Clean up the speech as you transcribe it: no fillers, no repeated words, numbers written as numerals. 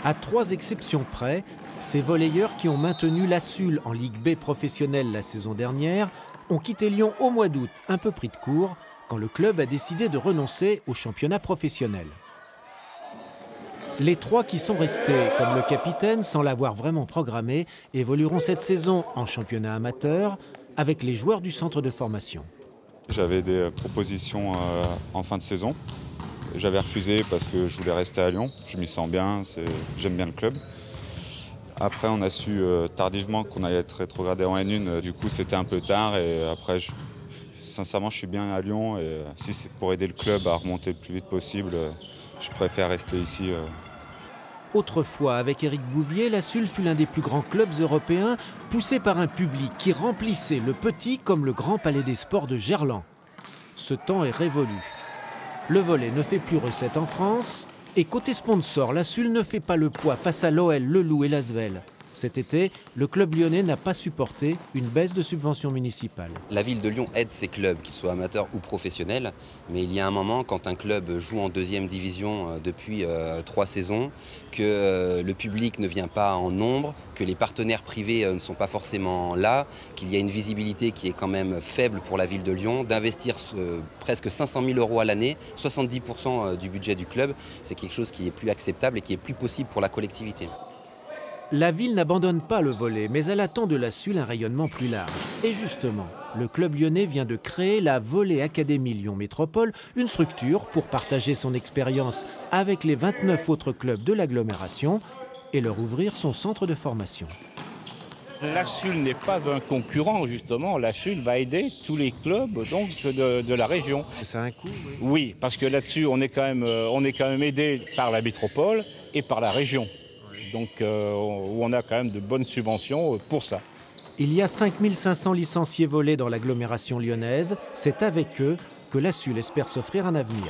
À 3 exceptions près, ces volleyeurs qui ont maintenu la SUL en Ligue B professionnelle la saison dernière ont quitté Lyon au mois d'août, un peu pris de court, quand le club a décidé de renoncer au championnat professionnel. Les 3 qui sont restés, comme le capitaine, sans l'avoir vraiment programmé, évolueront cette saison en championnat amateur avec les joueurs du centre de formation. J'avais des propositions en fin de saison. J'avais refusé parce que je voulais rester à Lyon. Je m'y sens bien, j'aime bien le club. Après, on a su tardivement qu'on allait être rétrogradé en N1. Du coup, c'était un peu tard. Et après, sincèrement, je suis bien à Lyon. Et si c'est pour aider le club à remonter le plus vite possible, je préfère rester ici. Autrefois, avec Éric Bouvier, la SUL fut l'un des plus grands clubs européens, poussé par un public qui remplissait le petit comme le grand palais des sports de Gerland. Ce temps est révolu. Le volley ne fait plus recette en France. Et côté sponsor, la SUL ne fait pas le poids face à l'OL, le Loup et l'Asvel. Cet été, le club lyonnais n'a pas supporté une baisse de subvention municipale. La ville de Lyon aide ses clubs, qu'ils soient amateurs ou professionnels. Mais il y a un moment, quand un club joue en 2e division depuis 3 saisons, que le public ne vient pas en nombre, que les partenaires privés ne sont pas forcément là, qu'il y a une visibilité qui est quand même faible pour la ville de Lyon, d'investir presque 500 000 € à l'année, 70% du budget du club, c'est quelque chose qui est plus acceptable et qui est plus possible pour la collectivité. La ville n'abandonne pas le volley, mais elle attend de la SUL un rayonnement plus large. Et justement, le club lyonnais vient de créer la Volley Academy Lyon Métropole, une structure pour partager son expérience avec les 29 autres clubs de l'agglomération et leur ouvrir son centre de formation. La SUL n'est pas un concurrent, justement. La SUL va aider tous les clubs donc, de la région. Ça a un coût, oui. Oui, parce que là-dessus, on est quand même aidé par la métropole et par la région. Donc où on a quand même de bonnes subventions pour ça. Il y a 5500 licenciés volley dans l'agglomération lyonnaise. C'est avec eux que la SUL espère s'offrir un avenir.